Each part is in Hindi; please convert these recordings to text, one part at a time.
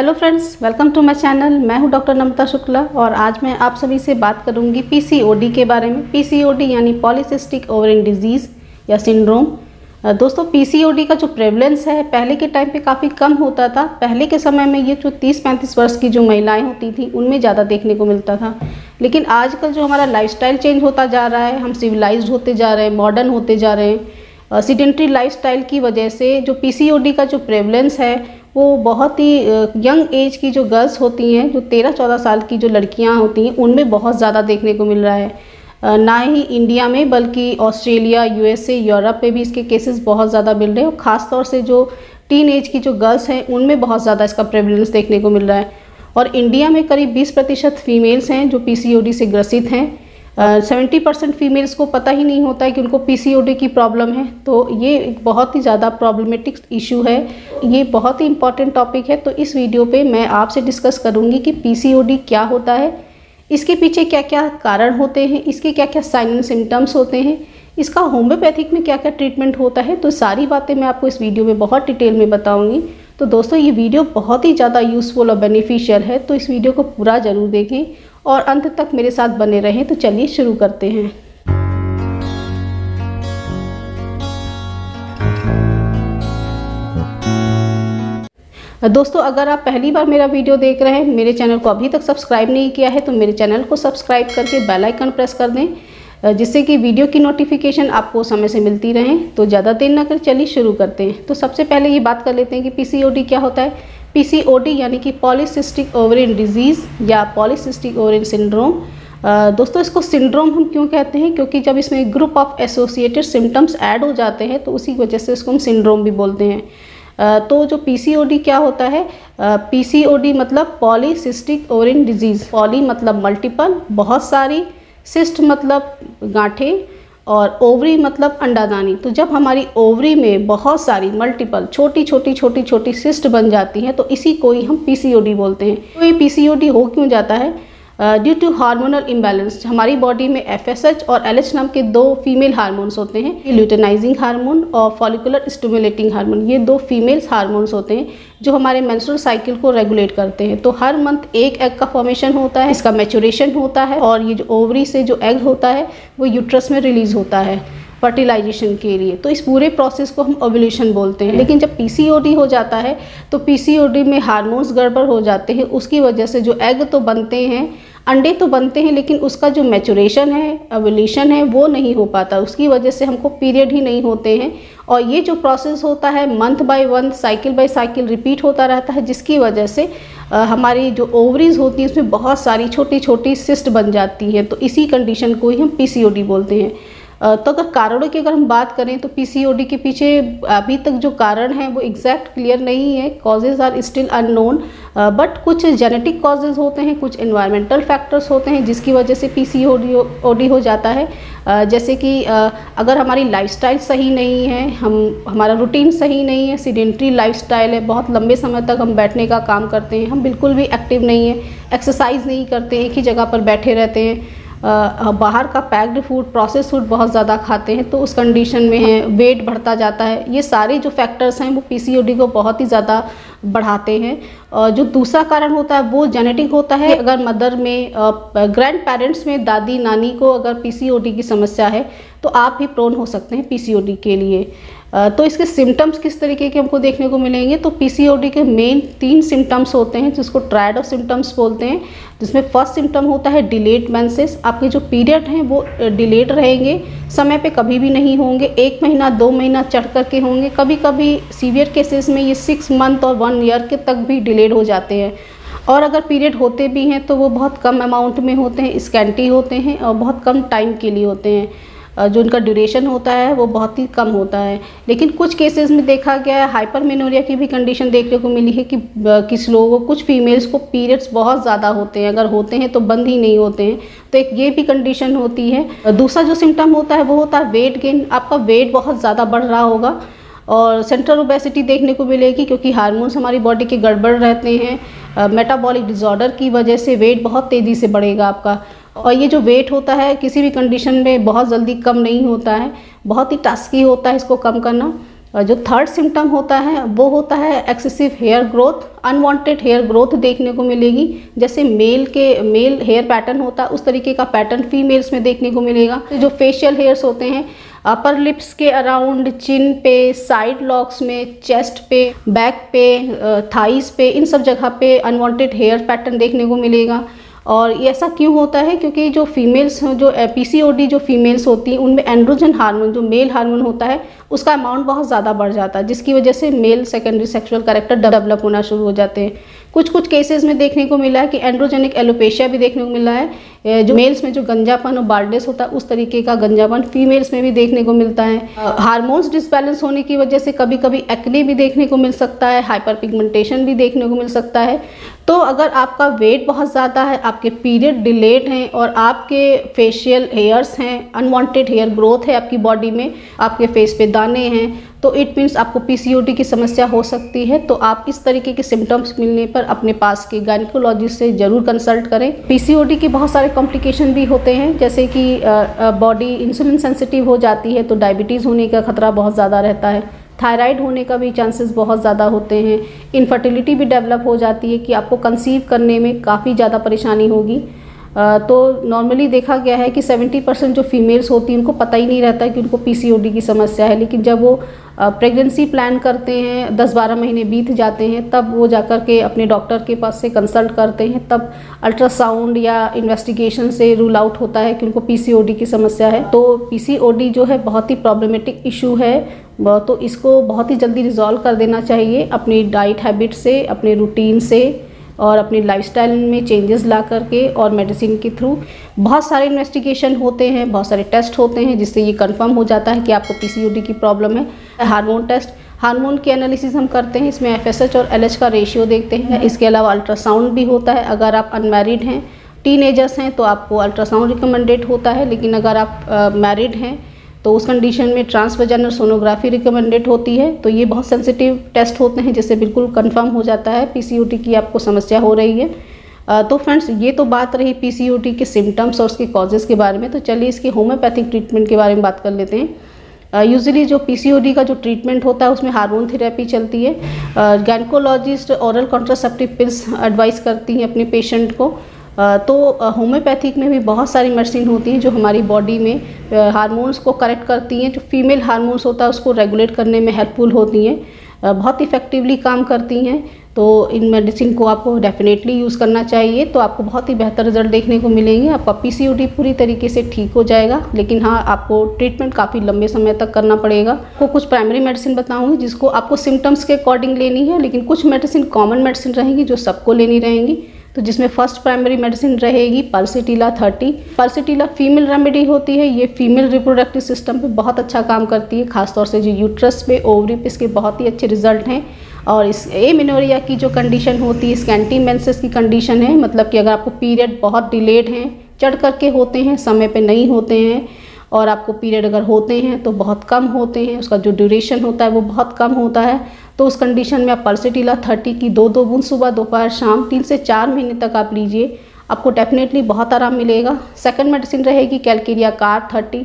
Hello friends, welcome to my channel. मैं हूं डॉक्टर नम्रता शुक्ला और आज मैं आप सभी से बात करूंगी पीसीओडी के बारे में। पीसीओडी यानी पॉलीसिस्टिक ओवरियन डिजीज़ या सिंड्रोम। दोस्तों, पीसीओडी का जो प्रेवलेंस है पहले के टाइम पे काफ़ी कम होता था। पहले के समय में ये जो 30-35 वर्ष की जो महिलाएं होती थी उनमें ज़्यादा देखने को मिलता था, लेकिन आजकल जो हमारा लाइफस्टाइल चेंज होता जा रहा है, हम सिविलाइज्ड होते जा रहे हैं, मॉडर्न होते जा रहे हैं, सीडेंटरी लाइफस्टाइल की वजह से जो पीसीओडी का जो प्रेवलेंस है वो बहुत ही यंग एज की जो गर्ल्स होती हैं, जो 13-14 साल की जो लड़कियां होती हैं, उनमें बहुत ज़्यादा देखने को मिल रहा है। ना ही इंडिया में बल्कि ऑस्ट्रेलिया, यूएसए, यूरोप में भी इसके केसेस बहुत ज़्यादा मिल रहे हैं और ख़ास तौर से जो टीन एज की जो गर्ल्स हैं उनमें बहुत ज़्यादा इसका प्रेवलेंस देखने को मिल रहा है। और इंडिया में करीब 20% फीमेल्स हैं जो पीसीओडी से ग्रसित हैं। 70% फीमेल्स को पता ही नहीं होता है कि उनको पीसीओडी की प्रॉब्लम है, तो ये एक बहुत ही ज़्यादा प्रॉब्लमेटिक इशू है। ये बहुत ही इंपॉर्टेंट टॉपिक है, तो इस वीडियो पे मैं आपसे डिस्कस करूँगी कि पीसीओडी क्या होता है, इसके पीछे क्या क्या कारण होते हैं, इसके क्या क्या साइन एंड सिम्टम्स होते हैं, इसका होम्योपैथिक में क्या क्या ट्रीटमेंट होता है। तो सारी बातें मैं आपको इस वीडियो में बहुत डिटेल में बताऊँगी। तो दोस्तों, ये वीडियो बहुत ही ज़्यादा यूज़फुल और बेनिफिशियल है, तो इस वीडियो को पूरा ज़रूर देखें और अंत तक मेरे साथ बने रहें। तो चलिए शुरू करते हैं। दोस्तों, अगर आप पहली बार मेरा वीडियो देख रहे हैं, मेरे चैनल को अभी तक सब्सक्राइब नहीं किया है, तो मेरे चैनल को सब्सक्राइब करके बेल आइकन प्रेस कर दें, जिससे कि वीडियो की नोटिफिकेशन आपको समय से मिलती रहे। तो ज़्यादा देर ना कर चलिए शुरू करते हैं। तो सबसे पहले ये बात कर लेते हैं कि पीसीओडी क्या होता है। पीसीओडी यानी कि पॉलीसिस्टिक ओवरियन डिजीज़ या पॉलीसिस्टिक ओवरियन सिंड्रोम। दोस्तों, इसको सिंड्रोम हम क्यों कहते हैं? क्योंकि जब इसमें group of associated symptoms add हो जाते हैं तो उसी वजह से इसको हम सिंड्रोम भी बोलते हैं। तो जो पीसीओडी क्या होता है, पीसीओडी मतलब पॉलीसिस्टिक ओवरियन डिजीज़। पॉली मतलब मल्टीपल, बहुत सारी, सिस्ट मतलब गांठें, और ओवरी मतलब अंडादानी। तो जब हमारी ओवरी में बहुत सारी मल्टीपल छोटी सिस्ट बन जाती हैं तो इसी को ही हम पीसीओडी बोलते हैं। तो ये पीसीओडी हो क्यों जाता है? Due to hormonal imbalance. हमारी बॉडी में एफएसएच और एलएच नाम के दो फीमेल हार्मोन्स होते हैं, ल्यूटेनाइजिंग हार्मोन और फॉलिकुलर स्टिमुलेटिंग हार्मोन। ये दो फीमेल्स हार्मोन्स होते हैं जो हमारे मेंस्ट्रुअल साइकिल को रेगुलेट करते हैं। तो हर मंथ एक एग का फॉर्मेशन होता है, इसका मैच्योरेशन होता है और ये जो ओवरी से जो एग होता है वो यूट्रस में रिलीज होता है फर्टिलाइजेशन के लिए। तो इस पूरे प्रोसेस को हम ओव्यूलेशन बोलते हैं। लेकिन जब पीसीओडी हो जाता है तो पीसीओडी में हार्मोन्स गड़बड़ हो जाते हैं, उसकी वजह से जो एग तो बनते हैं, अंडे तो बनते हैं, लेकिन उसका जो मैच्योरेशन है, ओव्यूलेशन है, वो नहीं हो पाता। उसकी वजह से हमको पीरियड ही नहीं होते हैं और ये जो प्रोसेस होता है month by month, cycle by cycle repeat होता रहता है, जिसकी वजह से हमारी जो ओवरीज होती हैं उसमें बहुत सारी छोटी सिस्ट बन जाती हैं। तो इसी कंडीशन को ही हम पीसीओडी बोलते हैं। तो अगर कारणों की अगर हम बात करें तो पीसीओडी के पीछे अभी तक जो कारण है वो एग्जैक्ट क्लियर नहीं है, causes are still unknown, but कुछ जेनेटिक कॉजेज़ होते हैं, कुछ एनवायरमेंटल फैक्टर्स होते हैं जिसकी वजह से पीसीओडी हो जाता है। जैसे कि अगर हमारी लाइफस्टाइल सही नहीं है, हमारा रूटीन सही नहीं है, सीडेंटरी लाइफस्टाइल है, बहुत लंबे समय तक हम बैठने का काम करते हैं, हम बिल्कुल भी एक्टिव नहीं है, एक्सरसाइज नहीं करते, एक ही जगह पर बैठे रहते हैं, बाहर का पैक्ड फूड, प्रोसेस फूड बहुत ज़्यादा खाते हैं, तो उस कंडीशन में है वेट बढ़ता जाता है। ये सारे जो फैक्टर्स हैं वो पीसीओडी को बहुत ही ज़्यादा बढ़ाते हैं। जो दूसरा कारण होता है वो जेनेटिक होता है। अगर मदर में, ग्रैंड पेरेंट्स में, दादी नानी को अगर पीसीओडी की समस्या है तो आप भी प्रोन हो सकते हैं पीसीओडी के लिए। तो इसके सिम्टम्स किस तरीके के हमको देखने को मिलेंगे? तो पीसीओडी के मेन 3 सिम्टम्स होते हैं जिसको ट्रायड ऑफ सिम्टम्स बोलते हैं, जिसमें फर्स्ट सिम्टम होता है डिलेड मेंसेस। आपके जो पीरियड हैं वो डिलेड रहेंगे, समय पे कभी भी नहीं होंगे, 1 महीना 2 महीना चढ़ करके होंगे, कभी कभी सीवियर केसेस में ये 6 मंथ और 1 ईयर के तक भी डिलेड हो जाते हैं। और अगर पीरियड होते भी हैं तो वो बहुत कम अमाउंट में होते हैं, स्कैंटी होते हैं और बहुत कम टाइम के लिए होते हैं। जो उनका ड्यूरेशन होता है वो बहुत ही कम होता है। लेकिन कुछ केसेस में देखा गया है हाइपरमेनोरिया की भी कंडीशन देखने को मिली है कि किस लोगों को, कुछ फीमेल्स को पीरियड्स बहुत ज़्यादा होते हैं, अगर होते हैं तो बंद ही नहीं होते हैं, तो एक ये भी कंडीशन होती है। दूसरा जो सिम्टम होता है वो होता है वेट गेन। आपका वेट बहुत ज़्यादा बढ़ रहा होगा और सेंट्रल ओबेसिटी देखने को मिलेगी, क्योंकि हार्मोन्स हमारी बॉडी के गड़बड़ रहते हैं। मेटाबॉलिक डिसऑर्डर की वजह से वेट बहुत तेज़ी से बढ़ेगा आपका, और ये जो वेट होता है किसी भी कंडीशन में बहुत जल्दी कम नहीं होता है, बहुत ही टास्की होता है इसको कम करना। जो थर्ड सिम्टम होता है वो होता है excessive hair growth. Unwanted hair growth देखने को मिलेगी। जैसे मेल हेयर पैटर्न होता है उस तरीके का पैटर्न फीमेल्स में देखने को मिलेगा। जो फेशियल हेयर्स होते हैं अपर लिप्स के अराउंड, चिन पे, साइड लॉक्स में, चेस्ट पे, बैक पे, थाइस पे, इन सब जगह पे अनवांटेड हेयर पैटर्न देखने को मिलेगा। और ये ऐसा क्यों होता है? क्योंकि जो फीमेल्स जो पीसीओडी जो फीमेल्स होती हैं उनमें एंड्रोजन हार्मोन जो मेल हार्मोन होता है उसका अमाउंट बहुत ज़्यादा बढ़ जाता है, जिसकी वजह से male secondary sexual character develop होना शुरू हो जाते हैं। कुछ केसेस में देखने को मिला है कि एंड्रोजेनिक एलोपेशिया भी देखने को मिला है। जो मेल्स में जो गंजापन और बाल्डनेस होता है उस तरीके का गंजापन फीमेल्स में भी देखने को मिलता है। हार्मोन्स डिसबैलेंस होने की वजह से कभी कभी एक्ने भी देखने को मिल सकता है, हाइपर पिगमेंटेशन भी देखने को मिल सकता है। तो अगर आपका वेट बहुत ज़्यादा है, आपके पीरियड डिलेड हैं और आपके फेशियल हेयर्स हैं, अनवांटेड हेयर ग्रोथ है आपकी बॉडी में, आपके फेस पे दाने हैं, तो इट मीन्स आपको पीसीओडी की समस्या हो सकती है। तो आप इस तरीके के सिम्टम्स मिलने पर अपने पास के गायनेकोलॉजिस्ट से ज़रूर कंसल्ट करें। पीसीओडी के बहुत सारे कॉम्प्लिकेशन भी होते हैं, जैसे कि बॉडी इंसुलिन सेंसिटिव हो जाती है तो डायबिटीज़ होने का खतरा बहुत ज़्यादा रहता है। थायराइड होने का भी चांसेस बहुत ज़्यादा होते हैं। इनफर्टिलिटी भी डेवलप हो जाती है कि आपको कंसीव करने में काफ़ी ज़्यादा परेशानी होगी। तो नॉर्मली देखा गया है कि 70% जो फीमेल्स होती हैं उनको पता ही नहीं रहता है कि उनको पीसीओडी की समस्या है, लेकिन जब वो प्रेगनेंसी प्लान करते हैं, 10-12 महीने बीत जाते हैं, तब वो जाकर के अपने डॉक्टर के पास से कंसल्ट करते हैं, तब अल्ट्रासाउंड या इन्वेस्टिगेशन से रूल आउट होता है कि उनको पीसीओडी की समस्या है। तो पीसीओडी जो है बहुत ही प्रॉब्लमेटिक इशू है, तो इसको बहुत ही जल्दी रिजॉल्व कर देना चाहिए अपनी डाइट हैबिट से, अपने रूटीन से और अपनी लाइफस्टाइल में चेंजेस ला करके और मेडिसिन के थ्रू। बहुत सारे इन्वेस्टिगेशन होते हैं, बहुत सारे टेस्ट होते हैं जिससे ये कंफर्म हो जाता है कि आपको पीसीओडी की प्रॉब्लम है। हार्मोन टेस्ट, हार्मोन की एनालिसिस हम करते हैं, इसमें एफएसएच और एलएच का रेशियो देखते हैं। इसके अलावा अल्ट्रासाउंड भी होता है। अगर आप अनमैरिड हैं, टीनेजर्स हैं, तो आपको अल्ट्रासाउंड रिकमेंडेड होता है, लेकिन अगर आप मैरिड हैं तो उस कंडीशन में ट्रांसवेजाइनल सोनोग्राफी रिकमेंडेड होती है। तो ये बहुत सेंसिटिव टेस्ट होते हैं जिससे बिल्कुल कंफर्म हो जाता है पीसीओडी की आपको समस्या हो रही है। तो फ्रेंड्स, ये तो बात रही पीसीओडी के सिम्टम्स और उसके कॉजेज़ के बारे में। तो चलिए इसके होम्योपैथिक ट्रीटमेंट के बारे में बात कर लेते हैं। यूजुअली जो पीसीओडी का जो ट्रीटमेंट होता है उसमें हार्मोन थेरेपी चलती है। Gynaecologist oral contraceptive pills advice करती हैं अपने पेशेंट को। तो होम्योपैथिक में भी बहुत सारी मेडिसिन होती हैं जो हमारी बॉडी में हार्मोन्स को करेक्ट करती हैं। जो फीमेल हार्मोन्स होता है उसको रेगुलेट करने में हेल्पफुल होती हैं, बहुत इफ़ेक्टिवली काम करती हैं। तो इन मेडिसिन को आपको डेफिनेटली यूज़ करना चाहिए, तो आपको बहुत ही बेहतर रिजल्ट देखने को मिलेंगे। आपका पीसीओडी पूरी तरीके से ठीक हो जाएगा, लेकिन हाँ, आपको ट्रीटमेंट काफ़ी लंबे समय तक करना पड़ेगा। आपको कुछ प्राइमरी मेडिसिन बताऊँगी जिसको आपको सिम्टम्स के अकॉर्डिंग लेनी है, लेकिन कुछ मेडिसिन कॉमन मेडिसिन रहेंगी जो सबको लेनी रहेंगी। तो जिसमें फर्स्ट प्राइमरी मेडिसिन रहेगी पल्सीटिला 30। पल्सीटिला फीमेल रेमेडी होती है। ये फीमेल रिप्रोडक्टिव सिस्टम पे बहुत अच्छा काम करती है, खासतौर से जो यूट्रस पे, ओवरी पे इसके बहुत ही अच्छे रिजल्ट हैं। और इस एमेनोरिया की जो कंडीशन होती है, स्कैंटी मेंसेस की कंडीशन है, मतलब कि अगर आपको पीरियड बहुत डिलेड हैं, चढ़ करके होते हैं, समय पे नहीं होते हैं, और आपको पीरियड अगर होते हैं तो बहुत कम होते हैं, उसका जो ड्यूरेशन होता है वो बहुत कम होता है, तो उस कंडीशन में आप पल्सीटिला 30 की 2-2 बूंद सुबह दोपहर शाम 3 से 4 महीने तक आप लीजिए, आपको डेफिनेटली बहुत आराम मिलेगा। सेकंड मेडिसिन रहेगी कैलकेरिया कार्ब 30।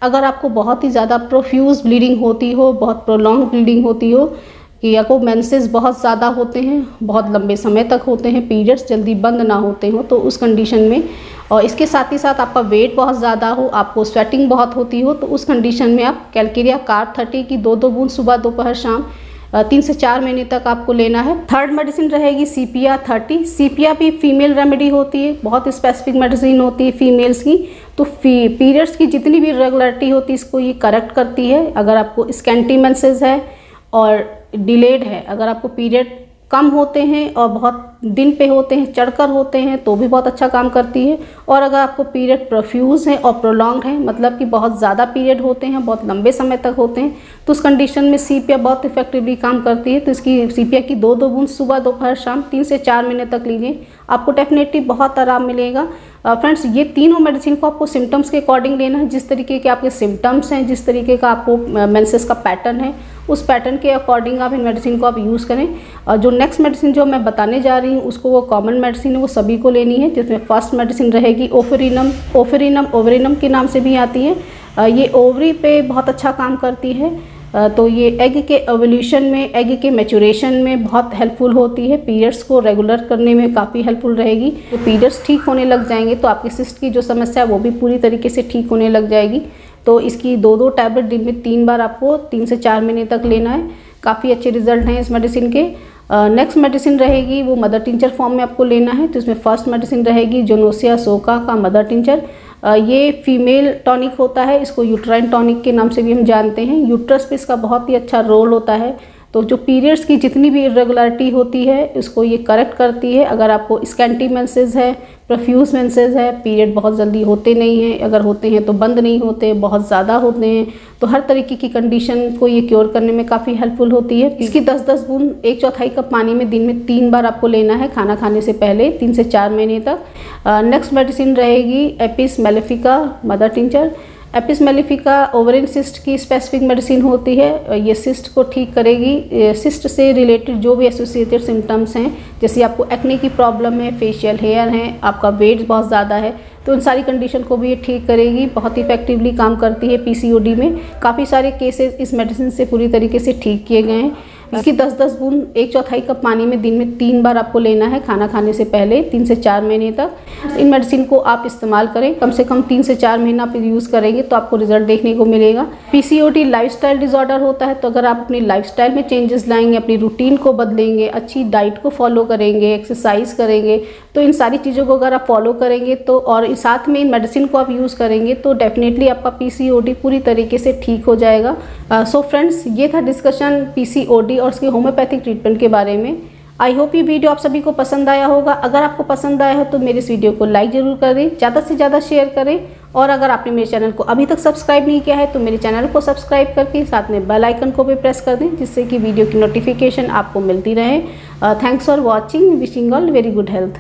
अगर आपको बहुत ही ज़्यादा प्रोफ्यूज ब्लीडिंग होती हो, बहुत प्रोलॉन्ग ब्लीडिंग होती हो, कि आपको मेंसेस बहुत ज़्यादा होते हैं, बहुत लंबे समय तक होते हैं, पीरियड्स जल्दी बंद ना होते हो, तो उस कंडीशन में, और इसके साथ ही साथ आपका वेट बहुत ज़्यादा हो, आपको स्वेटिंग बहुत होती हो, तो उस कंडीशन में आप कैलकेरिया कार्ब 30 की 2-2 बूंद सुबह दोपहर शाम 3 से 4 महीने तक आपको लेना है। थर्ड मेडिसिन रहेगी सीपिया 30। सीपिया भी फीमेल रेमेडी होती है, बहुत स्पेसिफिक मेडिसिन होती है फीमेल्स की। तो पीरियड्स की जितनी भी रेगुलरिटी होती है इसको ये करेक्ट करती है। अगर आपको स्कैंटी मेंसेस है और डिलेड है, अगर आपको पीरियड कम होते हैं और बहुत दिन पे होते हैं, चढ़कर होते हैं, तो भी बहुत अच्छा काम करती है। और अगर आपको पीरियड प्रोफ्यूज है और प्रोलॉन्ग है, मतलब कि बहुत ज़्यादा पीरियड होते हैं, बहुत लंबे समय तक होते हैं, तो उस कंडीशन में सीपिया बहुत इफेक्टिवली काम करती है। तो इसकी सीपिया की 2-2 बूंद सुबह दोपहर शाम 3 से 4 महीने तक लीजिए, आपको डेफिनेटली बहुत आराम मिलेगा। फ्रेंड्स, ये तीनों मेडिसिन को आपको सिम्टम्स के अकॉर्डिंग लेना है। जिस तरीके के आपके सिम्टम्स हैं, जिस तरीके का आपको मेंसेस का पैटर्न है, उस पैटर्न के अकॉर्डिंग आप इन मेडिसिन को आप यूज़ करें। और जो नेक्स्ट मेडिसिन जो मैं बताने जा रही हूँ उसको वो कॉमन मेडिसिन है, वो सभी को लेनी है। जिसमें फर्स्ट मेडिसिन रहेगी ओफेरिनम। ओवेरिनम के नाम से भी आती है। ये ओवरी पे बहुत अच्छा काम करती है। तो ये एग के एवोल्यूशन में, एग के मैचुरेशन में बहुत हेल्पफुल होती है। पीरियड्स को रेगुलर करने में काफ़ी हेल्पफुल रहेगी। तो पीरियड्स ठीक होने लग जाएंगे तो आपकी सिस्ट की जो समस्या है वो भी पूरी तरीके से ठीक होने लग जाएगी। तो इसकी 2-2 टैबलेट दिन में 3 बार आपको 3 से 4 महीने तक लेना है। काफ़ी अच्छे रिजल्ट हैं इस मेडिसिन के। नेक्स्ट मेडिसिन रहेगी वो मदर टिंचर फॉर्म में आपको लेना है। तो इसमें फर्स्ट मेडिसिन रहेगी जोनोसिया सोका का मदर टिंचर। ये फीमेल टॉनिक होता है, इसको यूट्राइन टॉनिक के नाम से भी हम जानते हैं। यूट्रस पे इसका बहुत ही अच्छा रोल होता है। तो जो पीरियड्स की जितनी भी इरेगुलरिटी होती है उसको ये करेक्ट करती है। अगर आपको स्कैंटी मेंसेस है, प्रोफ्यूज मेंसेस है, पीरियड बहुत जल्दी होते नहीं हैं, अगर होते हैं तो बंद नहीं होते, बहुत ज़्यादा होते हैं, तो हर तरीके की कंडीशन को ये क्योर करने में काफ़ी हेल्पफुल होती है। इसकी 10-10 बूंद 1/4 कप पानी में दिन में 3 बार आपको लेना है खाना खाने से पहले 3 से 4 महीने तक। नेक्स्ट मेडिसिन रहेगी Apis mellifica mother tincture. Apis mellifica ovarian cyst की स्पेसिफिक मेडिसिन होती है। ये सिस्ट को ठीक करेगी। सिस्ट से रिलेटेड जो भी एसोसिएटेड सिम्टम्स हैं, जैसे आपको एक्ने की प्रॉब्लम है, फेशियल हेयर है, आपका वेट बहुत ज़्यादा है, तो उन सारी कंडीशन को भी ये ठीक करेगी। बहुत इफेक्टिवली काम करती है पीसीओडी में। काफ़ी सारे केसेस इस मेडिसिन से पूरी तरीके से ठीक किए गए हैं। इसकी 10-10 बूंद 1/4 कप पानी में दिन में 3 बार आपको लेना है खाना खाने से पहले 3 से 4 महीने तक। इन मेडिसिन को आप इस्तेमाल करें, कम से कम 3 से 4 महीना आप यूज़ करेंगे तो आपको रिजल्ट देखने को मिलेगा। पीसीओडी लाइफस्टाइल डिसऑर्डर होता है, तो अगर आप अपनी लाइफस्टाइल में चेंजेस लाएंगे, अपनी रूटीन को बदलेंगे, अच्छी डाइट को फॉलो करेंगे, एक्सरसाइज करेंगे, तो इन सारी चीज़ों को अगर आप फॉलो करेंगे तो और साथ में इन मेडिसिन को आप यूज़ करेंगे तो डेफिनेटली आपका पीसीओडी पूरी तरीके से ठीक हो जाएगा। सो फ्रेंड्स, ये था डिस्कशन पीसीओडी और उसके होम्योपैथिक ट्रीटमेंट के बारे में। आई होप ये वीडियो आप सभी को पसंद आया होगा। अगर आपको पसंद आया हो तो मेरे इस वीडियो को लाइक ज़रूर करें, ज़्यादा से ज़्यादा शेयर करें, और अगर आपने मेरे चैनल को अभी तक सब्सक्राइब नहीं किया है तो मेरे चैनल को सब्सक्राइब करके साथ में बेल आइकन को भी प्रेस कर दें, जिससे कि वीडियो की नोटिफिकेशन आपको मिलती रहे। Thanks for watching. Wishing all very good health.